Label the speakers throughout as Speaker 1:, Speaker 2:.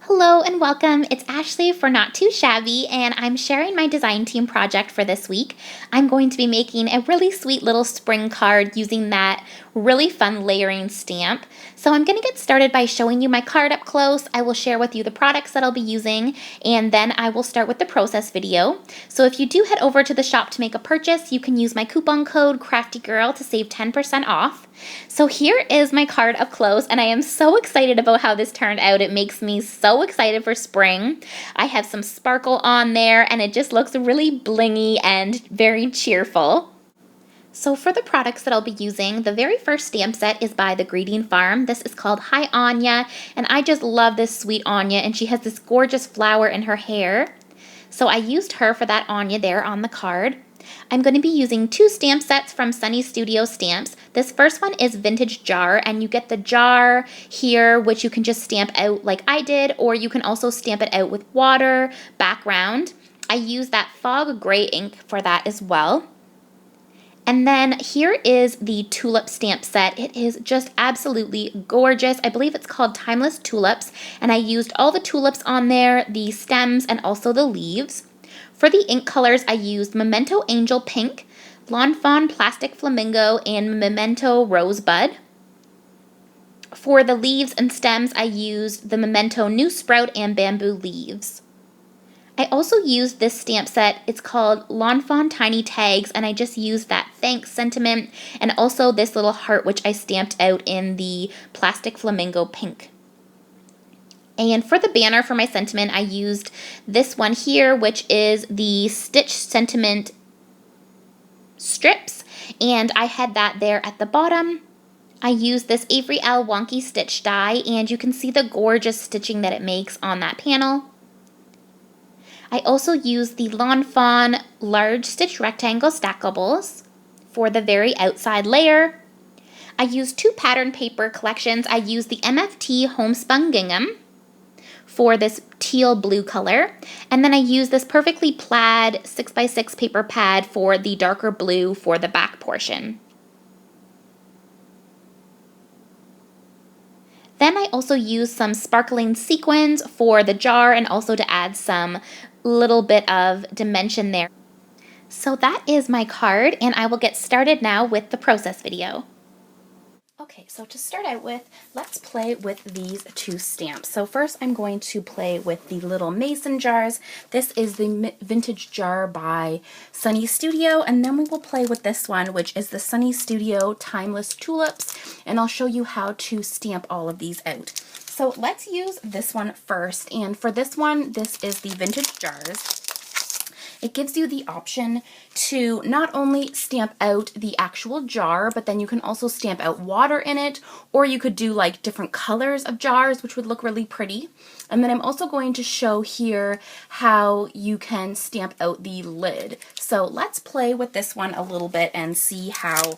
Speaker 1: Hello and welcome. It's Ashley for Not2Shabby, and I'm sharing my design team project for this week. I'm going to be making a really sweet little spring card using that really fun layering stamp. So I'm going to get started by showing you my card up close. I will share with you the products that I'll be using, and then I will start with the process video. So if you do head over to the shop to make a purchase, you can use my coupon code CraftyGirl to save 10% off. So here is my card up close, and I am so excited about how this turned out. It makes me so excited for spring. I have some sparkle on there, and it just looks really blingy and very cheerful. So for the products that I'll be using, the very first stamp set is by TheGreetingFarm. This is called Hi Anya, and I just love this sweet Anya, and she has this gorgeous flower in her hair. So I used her for that Anya there on the card. I'm going to be using two stamp sets from SunnyStudioStamps. This first one is Vintage Jar, and you get the jar here, which you can just stamp out like I did, or you can also stamp it out with water background. I use that fog gray ink for that as well. And then here is the tulip stamp set. It is just absolutely gorgeous. I believe it's called Timeless Tulips, and I used all the tulips on there, the stems, and also the leaves. For the ink colors, I used Memento Angel Pink, Lawn Fawn Plastic Flamingo, and Memento Rosebud. For the leaves and stems, I used the Memento New Sprout and Bamboo Leaves. I also used this stamp set. It's called Lawn Fawn Tiny Tags, and I just used that thanks sentiment and also this little heart, which I stamped out in the Plastic Flamingo Pink. And for the banner for my sentiment, I used this one here, which is the Stitch Sentiment strips, and I had that there at the bottom. I used this Avery L. Wonky Stitch die, and you can see the gorgeous stitching that it makes on that panel. I also used the Lawn Fawn Large Stitch Rectangle Stackables for the very outside layer. I used two pattern paper collections. I used the MFT Homespun Gingham for this teal blue color, and then I used this Perfectly Plaid 6x6 paper pad for the darker blue for the back portion. Then I also used some sparkling sequins for the jar and also to add some little bit of dimension there. So that is my card, and I will get started now with the process video. Okay, so to start out with, let's play with these two stamps. So first I'm going to play with the little mason jars. This is the Vintage Jar by Sunny Studio, and then we will play with this one, which is the Sunny Studio Timeless Tulips, and I'll show you how to stamp all of these out. So let's use this one first, and for this one, this is the Vintage Jars. It gives you the option to not only stamp out the actual jar, but then you can also stamp out water in it, or you could do like different colors of jars, which would look really pretty. And then I'm also going to show here how you can stamp out the lid. So let's play with this one a little bit and see how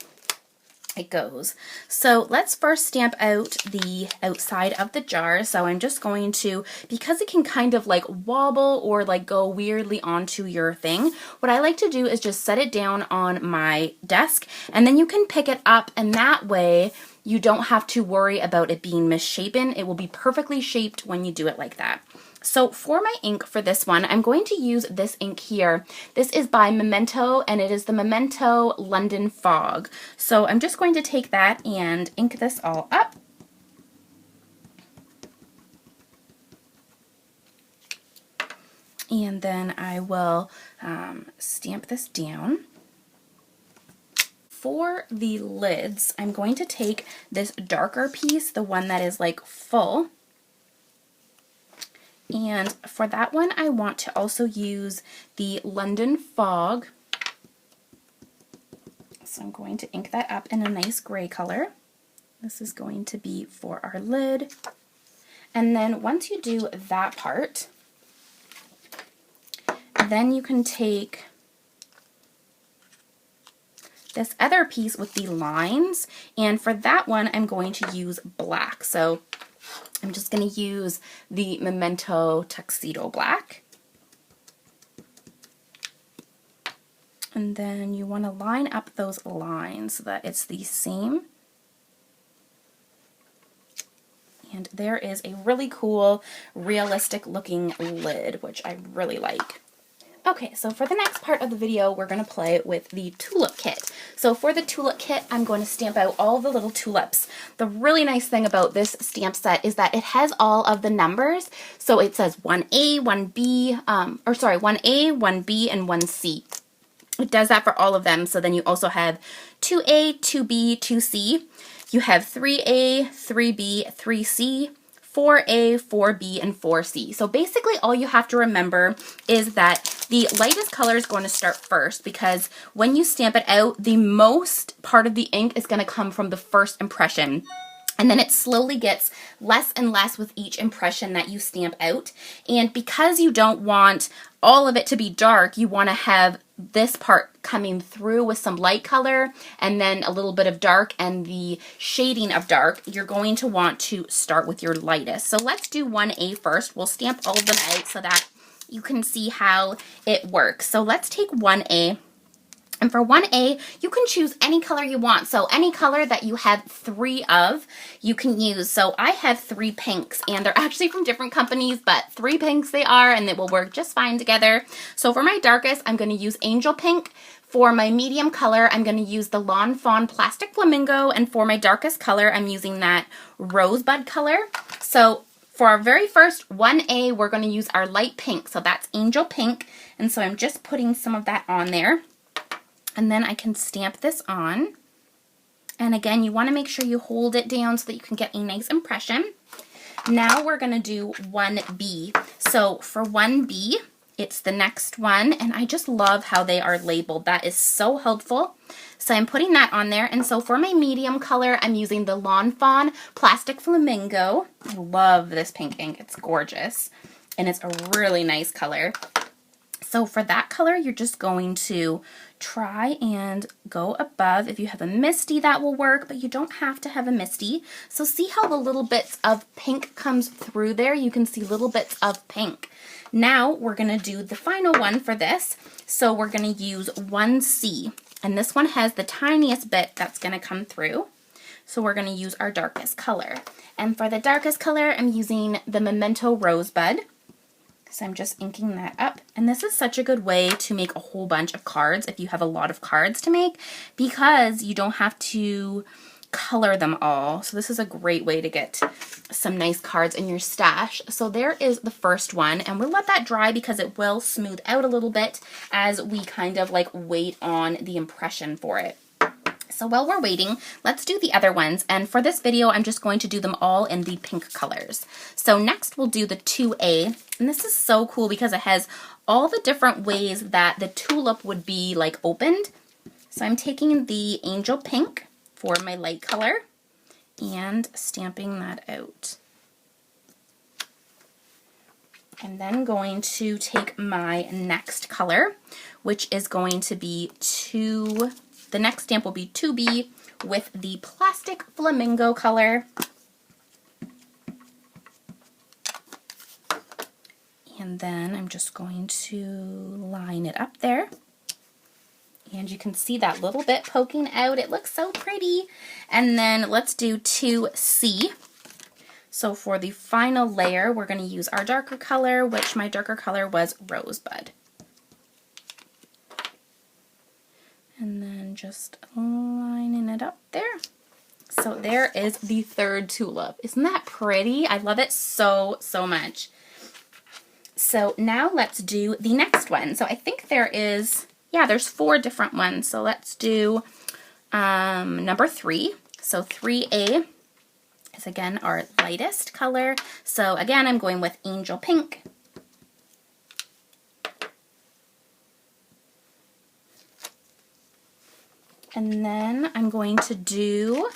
Speaker 1: it goes. So let's first stamp out the outside of the jar. So I'm just going to, because it can kind of like wobble or like go weirdly onto your thing, what I like to do is just set it down on my desk, and then you can pick it up, and that way you don't have to worry about it being misshapen. It will be perfectly shaped when you do it like that. So for my ink for this one, I'm going to use this ink here. This is by Memento, and it is the Memento London Fog. So I'm just going to take that and ink this all up. And then I will stamp this down. For the lids, I'm going to take this darker piece, the one that is like full. And for that one, I want to also use the London Fog. So I'm going to ink that up in a nice gray color. This is going to be for our lid. And then once you do that part, then you can take this other piece with the lines, and for that one, I'm going to use black. So I'm just going to use the Memento Tuxedo Black. And then you want to line up those lines so that it's the same.
Speaker 2: And there is a really cool, realistic looking lid, which I really like. Okay, so for the next part of the video, we're going to play with the tulip kit. So for the tulip kit, I'm going to stamp out all the little tulips. The really nice thing about this stamp set is that it has all of the numbers. So it says 1A, 1B, 1A, 1B, and 1C. It does that for all of them. So then you also have 2A, 2B, 2C. You have 3A, 3B, 3C, 4A, 4B, and 4C. So basically all you have to remember is that the lightest color is going to start first, because when you stamp it out, the most part of the ink is going to come from the first impression. And then it slowly gets less and less with each impression that you stamp out. And because you don't want all of it to be dark, you want to have this part coming through with some light color and then a little bit of dark and the shading of dark. You're going to want to start with your lightest. So let's do 1A first. We'll stamp all of them out so that you can see how it works. So let's take 1A. And for 1A, you can choose any color you want. So any color that you have 3 of, you can use. So I have 3 pinks, and they're actually from different companies, but 3 pinks they are, and they will work just fine together. So for my darkest, I'm going to use Angel Pink. For my medium color, I'm going to use the Lawn Fawn Plastic Flamingo. And for my darkest color, I'm using that Rosebud color. So for our very first 1A, we're going to use our light pink. So that's Angel Pink. And so I'm just putting some of that on there. And then I can stamp this on. And again, you want to make sure you hold it down so that you can get a nice impression. Now we're going to do 1B. So for 1B, it's the next one. And I just love how they are labeled. That is so helpful. So I'm putting that on there. And so for my medium color, I'm using the Lawn Fawn Plastic Flamingo. I love this pink ink. It's gorgeous. And it's a really nice color. So for that color, you're just going to try and go above. If you have a misty, that will work, but you don't have to have a misty. So see how the little bits of pink comes through there? You can see little bits of pink. Now we're going to do the final one for this. So we're going to use 1C, and this one has the tiniest bit that's going to come through. So we're going to use our darkest color. And for the darkest color, I'm using the Memento Rosebud. So I'm just inking that up. And this is such a good way to make a whole bunch of cards if you have a lot of cards to make, because you don't have to color them all. So this is a great way to get some nice cards in your stash. So there is the first one, and we'll let that dry because it will smooth out a little bit as we kind of like wait on the impression for it. So while we're waiting, let's do the other ones. And for this video, I'm just going to do them all in the pink colors. So next we'll do the 2A. And this is so cool because it has all the different ways that the tulip would be like opened. So I'm taking the Angel Pink for my light color and stamping that out. I'm then going to take my next color, which is going to be the next stamp will be 2B with the Plastic Flamingo color. And then I'm just going to line it up there. And you can see that little bit poking out. It looks so pretty. And then let's do 2C. So for the final layer, we're going to use our darker color, which my darker color was Rosebud. And then just lining it up there. So there is the third tulip. Isn't that pretty? I love it so, so much. So now let's do the next one. So I think there's 4 different ones. So let's do number 3. So 3A is again our lightest color. So again, I'm going with Angel Pink. And then I'm going to do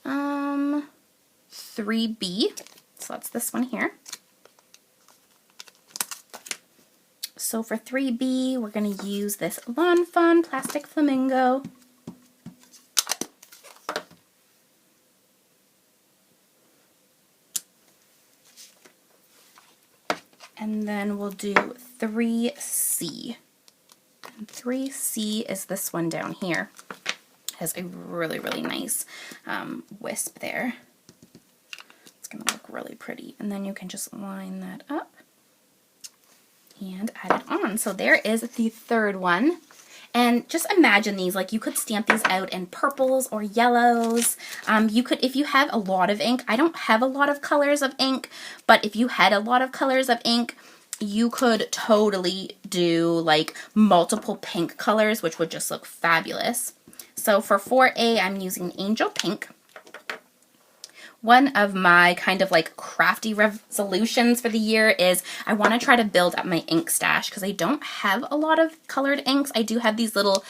Speaker 2: 3B. So that's this one here. So for 3B, we're going to use this Lawn Fawn Plastic Flamingo. And then we'll do 3C. And 3C is this one down here. Has a really, really nice wisp there. It's going to look really pretty. And then you can just line that up and add it on. So there is the third one. And just imagine these, like you could stamp these out in purples or yellows. You could, if you have a lot of ink, I don't have a lot of colors of ink, but if you had a lot of colors of ink, you could totally do like multiple pink colors, which would just look fabulous. So for 4A, I'm using Angel Pink. One of my kind of like crafty resolutions for the year is I want to try to build up my ink stash because I don't have a lot of colored inks. I do have these little,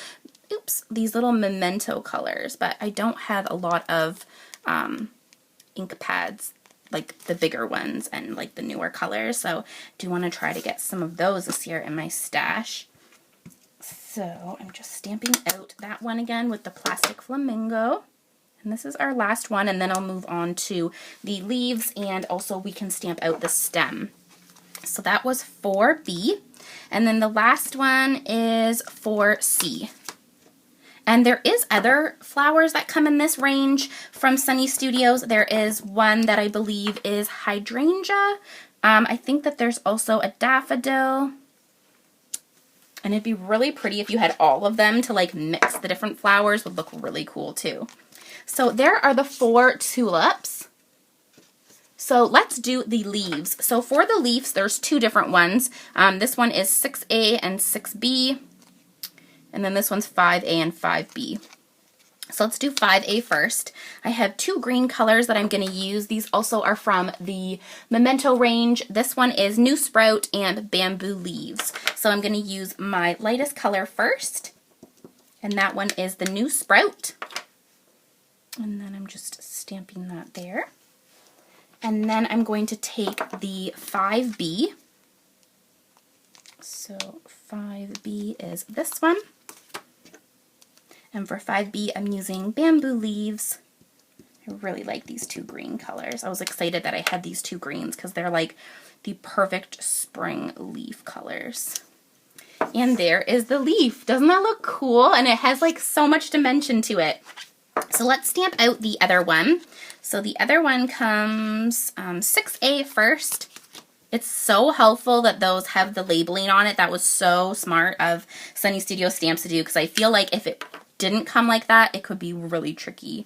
Speaker 2: these little memento colors, but I don't have a lot of ink pads, like the bigger ones and like the newer colors. So I do want to try to get some of those this year in my stash. So I'm just stamping out that one again with the plastic flamingo. And this is our last one, and then I'll move on to the leaves, and also we can stamp out the stem. So that was 4B, and then the last one is 4C. And there is other flowers that come in this range from Sunny Studios. There is one that I believe is hydrangea. I think that there's also a daffodil. And it'd be really pretty if you had all of them to like mix the different flowers. Would look really cool too. So there are the 4 tulips. So let's do the leaves. So for the leaves, there's 2 different ones. This one is 6A and 6B. And then this one's 5A and 5B. So let's do 5A first. I have 2 green colors that I'm going to use. These also are from the Memento range. This one is New Sprout and Bamboo Leaves. So I'm going to use my lightest color first. And that one is the New Sprout. And then I'm just stamping that there. And then I'm going to take the 5B. So 5B is this one. And for 5B, I'm using Bamboo Leaves. I really like these 2 green colors. I was excited that I had these 2 greens because they're like the perfect spring leaf colors. And there is the leaf. Doesn't that look cool? And it has like so much dimension to it. So let's stamp out the other one. So the other one comes 6A first. It's so helpful that those have the labeling on it. That was so smart of Sunny Studio Stamps to do, because I feel like if it didn't come like that, it could be really tricky.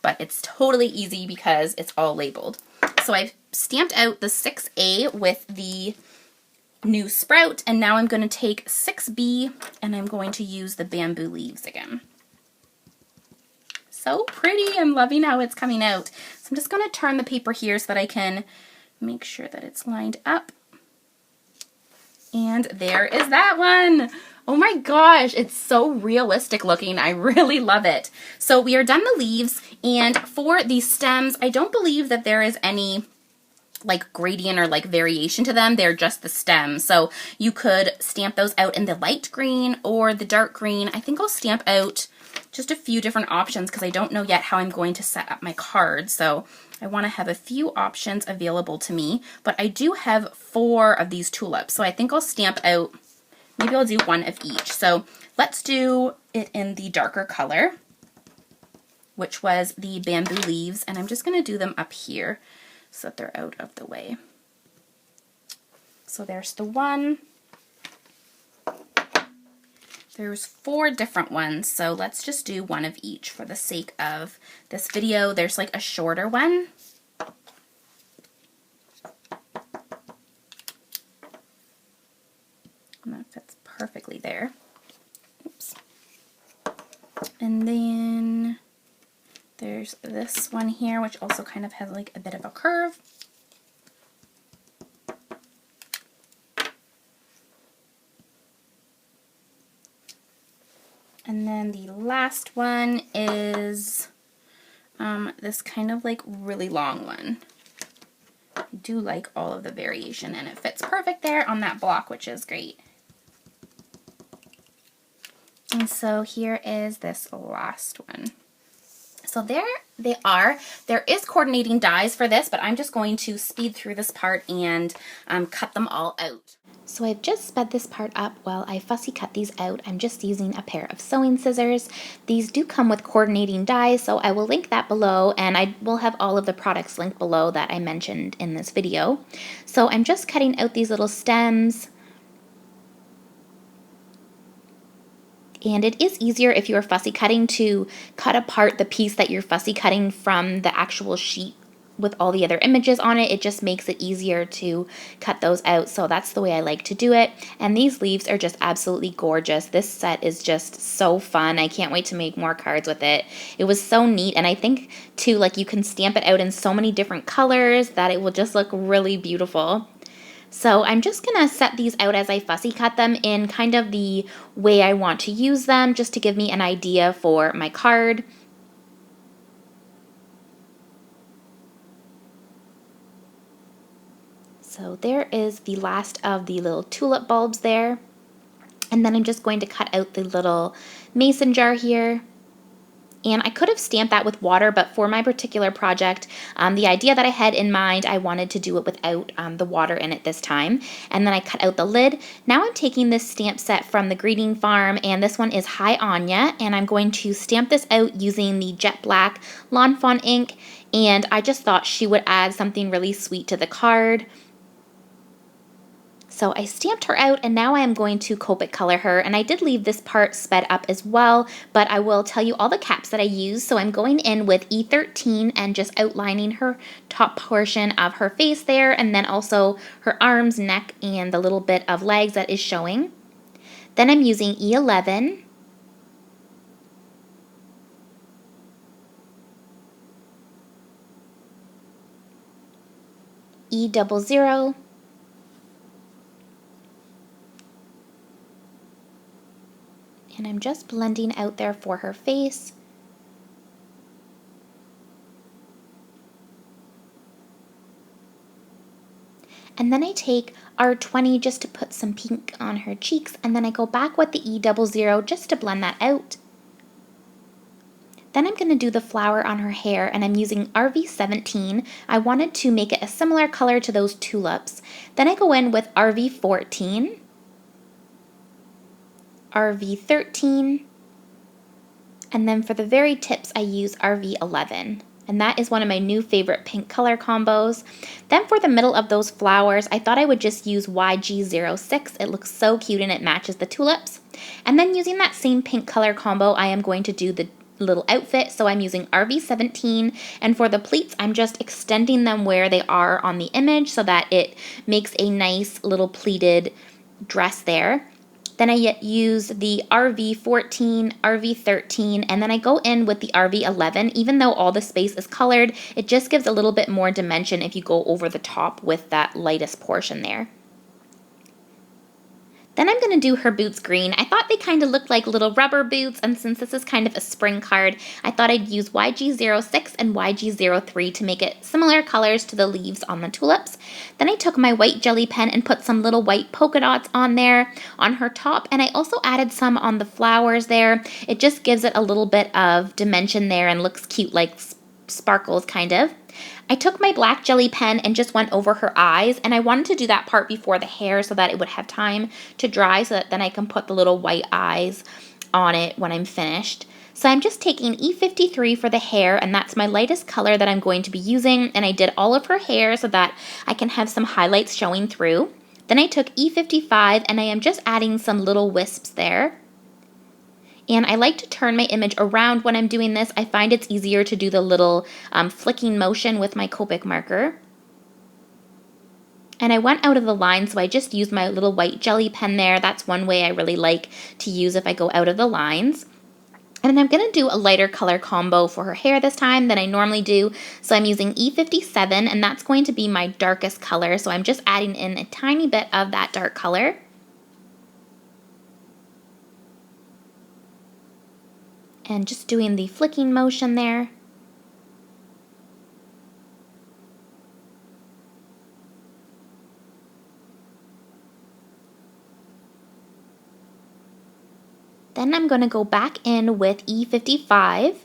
Speaker 2: But it's totally easy because it's all labeled. So I've stamped out the 6A with the New Sprout, and now I'm going to take 6B and I'm going to use the Bamboo Leaves again. So pretty. I'm loving how it's coming out. So I'm just going to turn the paper here so that I can make sure that it's lined up. And there is that one. Oh my gosh, it's so realistic looking. I really love it. So we are done the leaves, and for the stems, I don't believe that there is any like gradient or like variation to them. They're just the stems. So you could stamp those out in the light green or the dark green. I think I'll stamp out just a few different options because I don't know yet how I'm going to set up my card. So I want to have a few options available to me, but I do have 4 of these tulips. So I think I'll stamp out, maybe I'll do 1 of each. So let's do it in the darker color, which was the Bamboo Leaves. And I'm just going to do them up here so that they're out of the way. So there's the one. There's 4 different ones, so let's just do 1 of each for the sake of this video. There's like a shorter one. And that fits perfectly there. Oops. And then there's this one here, which also kind of has like a bit of a curve. And then the last one is this kind of like really long one. I do like all of the variation, and it fits perfect there on that block, which is great. And so here is this last one. So so there they are. There is coordinating dies for this, but I'm just going to speed through this part and cut them all out.
Speaker 1: So I've just sped this part up while I fussy cut these out. I'm just using a pair of sewing scissors. These do come with coordinating dies, so I will link that below, and I will have all of the products linked below that I mentioned in this video. So I'm just cutting out these little stems. And it is easier if you are fussy cutting to cut apart the piece that you're fussy cutting from the actual sheet with all the other images on it. It just makes it easier to cut those out. So that's the way I like to do it. And these leaves are just absolutely gorgeous. This set is just so fun. I can't wait to make more cards with it. It was so neat. And I think too, like, you can stamp it out in so many different colors that it will just look really beautiful. So I'm just going to set these out as I fussy cut them in kind of the way I want to use them, just to give me an idea for my card. So there is the last of the little tulip bulbs there. And then I'm just going to cut out the little mason jar here. And I could have stamped that with water, but for my particular project, the idea that I had in mind, I wanted to do it without the water in it this time. And then I cut out the lid. Now I'm taking this stamp set from TheGreetingFarm, and this one is Hi Anya, and I'm going to stamp this out using the Jet Black Lawn Fawn ink. And I just thought she would add something really sweet to the card. So I stamped her out, and now I am going to Copic color her, and I did leave this part sped up as well, but I will tell you all the caps that I used. So I'm going in with E13 and just outlining her top portion of her face there, and then also her arms, neck, and the little bit of legs that is showing. Then I'm using E11. E00. And I'm just blending out there for her face. And then I take R20 just to put some pink on her cheeks, and then I go back with the E00 just to blend that out. Then I'm going to do the flower on her hair, and I'm using RV17. I wanted to make it a similar color to those tulips. Then I go in with RV14. RV13, and then for the very tips I use RV11, and that is one of my new favorite pink color combos. Then for the middle of those flowers, I thought I would just use YG06. It looks so cute and it matches the tulips. And then using that same pink color combo, I am going to do the little outfit, so I'm using RV17, and for the pleats I'm just extending them where they are on the image so that it makes a nice little pleated dress there. Then I use the RV14, RV13, and then I go in with the RV11. Even though all the space is colored, it just gives a little bit more dimension if you go over the top with that lightest portion there. Then I'm going to do her boots green. I thought they kind of looked like little rubber boots, and since this is kind of a spring card, I thought I'd use YG06 and YG03 to make it similar colors to the leaves on the tulips. Then I took my white jelly pen and put some little white polka dots on there on her top, and I also added some on the flowers there. It just gives it a little bit of dimension there and looks cute, like sparkles kind of. I took my black jelly pen and just went over her eyes, and I wanted to do that part before the hair so that it would have time to dry, so that then I can put the little white eyes on it when I'm finished. So I'm just taking E53 for the hair, and that's my lightest color that I'm going to be using, and I did all of her hair so that I can have some highlights showing through. Then I took E55, and I am just adding some little wisps there. And I like to turn my image around when I'm doing this. I find it's easier to do the little flicking motion with my Copic marker. And I went out of the line, so I just used my little white jelly pen there. That's one way I really like to use if I go out of the lines. And I'm going to do a lighter color combo for her hair this time than I normally do. So I'm using E57, and that's going to be my darkest color. So I'm just adding in a tiny bit of that dark color. And just doing the flicking motion there. Then I'm going to go back in with E55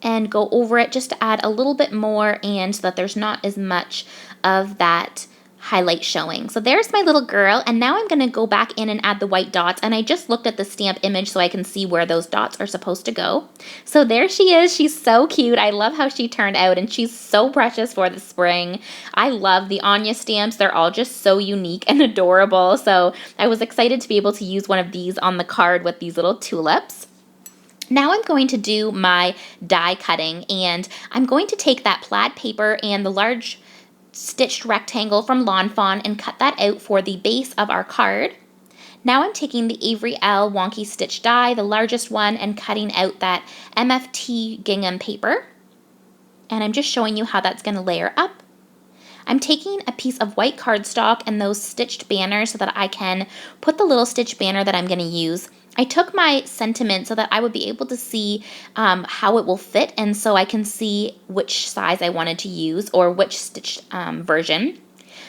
Speaker 1: and go over it just to add a little bit more and so that there's not as much of that highlight showing. So there's my little girl, and now I'm going to go back in and add the white dots, and I just looked at the stamp image so I can see where those dots are supposed to go. So there she is. She's so cute. I love how she turned out, and she's so precious for the spring. I love the Anya stamps. They're all just so unique and adorable, so I was excited to be able to use one of these on the card with these little tulips. Now I'm going to do my die cutting, and I'm going to take that plaid paper and the large stitched rectangle from Lawn Fawn and cut that out for the base of our card. Now I'm taking the Avery L wonky stitch die, the largest one, and cutting out that MFT gingham paper. And I'm just showing you how that's going to layer up. I'm taking a piece of white cardstock and those stitched banners so that I can put the little stitch banner that I'm going to use. I took my sentiment so that I would be able to see how it will fit, and so I can see which size I wanted to use or which stitched version.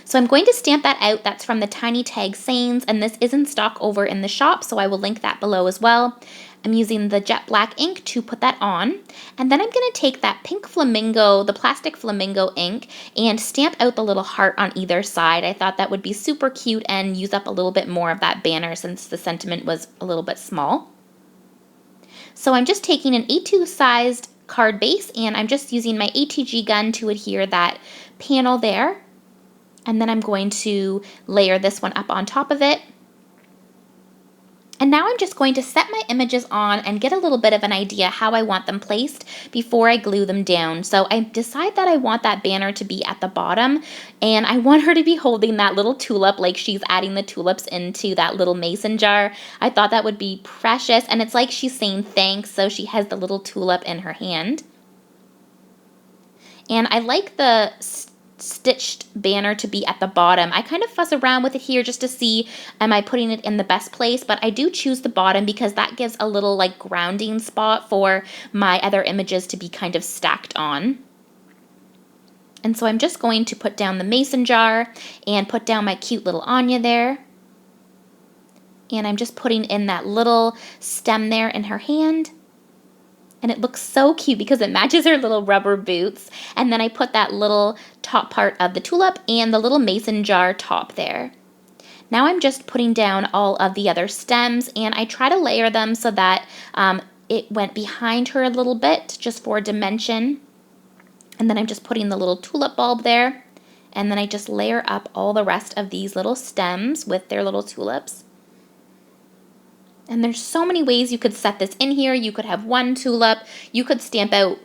Speaker 1: So I'm going to stamp that out. That's from the Tiny Tag Sayings, and this is in stock over in the shop, so I will link that below as well. I'm using the jet black ink to put that on, and then I'm going to take that pink flamingo, the plastic flamingo ink, and stamp out the little heart on either side. I thought that would be super cute and use up a little bit more of that banner since the sentiment was a little bit small. So I'm just taking an A2 sized card base, and I'm just using my ATG gun to adhere that panel there. And then I'm going to layer this one up on top of it. And now I'm just going to set my images on and get a little bit of an idea how I want them placed before I glue them down. So I decide that I want that banner to be at the bottom, and I want her to be holding that little tulip like she's adding the tulips into that little mason jar. I thought that would be precious, and it's like she's saying thanks, so she has the little tulip in her hand. And I like the stitched banner to be at the bottom. I kind of fuss around with it here just to see am I putting it in the best place, but I do choose the bottom because that gives a little like grounding spot for my other images to be kind of stacked on. And so I'm just going to put down the mason jar and put down my cute little Anya there. And I'm just putting in that little stem there in her hand. And it looks so cute because it matches her little rubber boots. And then I put that little top part of the tulip and the little mason jar top there. Now I'm just putting down all of the other stems, and I try to layer them so that it went behind her a little bit just for dimension. And then I'm just putting the little tulip bulb there. And then I just layer up all the rest of these little stems with their little tulips. And there's so many ways you could set this in here. You could have one tulip. You could stamp out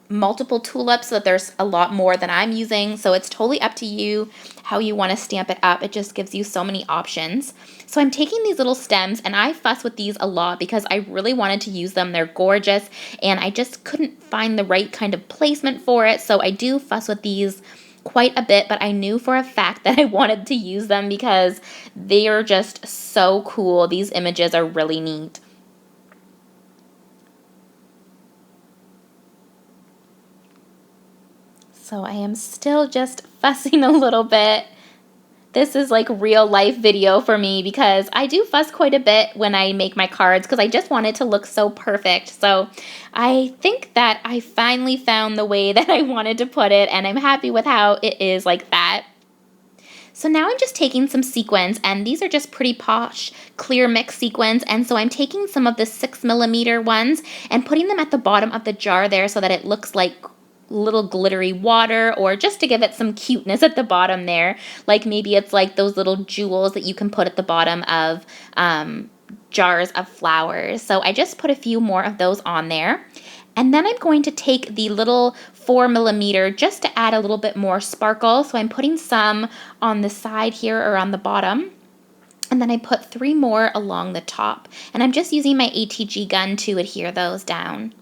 Speaker 1: multiple tulips so that there's a lot more than I'm using. So it's totally up to you how you want to stamp it up. It just gives you so many options. So I'm taking these little stems, and I fuss with these a lot because I really wanted to use them. They're gorgeous, and I just couldn't find the right kind of placement for it. So I do fuss with these quite a bit, but I knew for a fact that I wanted to use them because they are just so cool. These images are really neat. So I am still just fussing a little bit. This is like real life video for me because I do fuss quite a bit when I make my cards because I just want it to look so perfect. So I think that I finally found the way that I wanted to put it, and I'm happy with how it is like that. So now I'm just taking some sequins, and these are just pretty posh clear mix sequins, and so I'm taking some of the 6mm ones and putting them at the bottom of the jar there so that it looks like little glittery water, or just to give it some cuteness at the bottom there. Like maybe it's like those little jewels that you can put at the bottom of jars of flowers. So I just put a few more of those on there. And then I'm going to take the little 4mm just to add a little bit more sparkle. So I'm putting some on the side here or on the bottom. And then I put 3 more along the top. And I'm just using my ATG gun to adhere those down.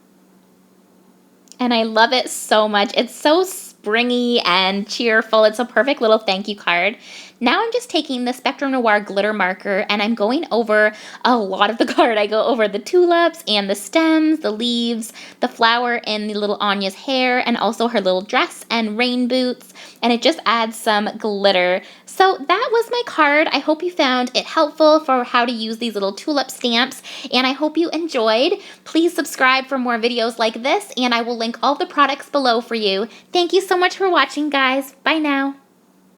Speaker 1: And I love it so much. It's so springy and cheerful. It's a perfect little thank you card. Now I'm just taking the Spectrum Noir glitter marker and I'm going over a lot of the card. I go over the tulips and the stems, the leaves, the flower and the little Anya's hair, and also her little dress and rain boots, and it just adds some glitter. So that was my card. I hope you found it helpful for how to use these little tulip stamps, and I hope you enjoyed. Please subscribe for more videos like this, and I will link all the products below for you. Thank you so much for watching, guys. Bye now.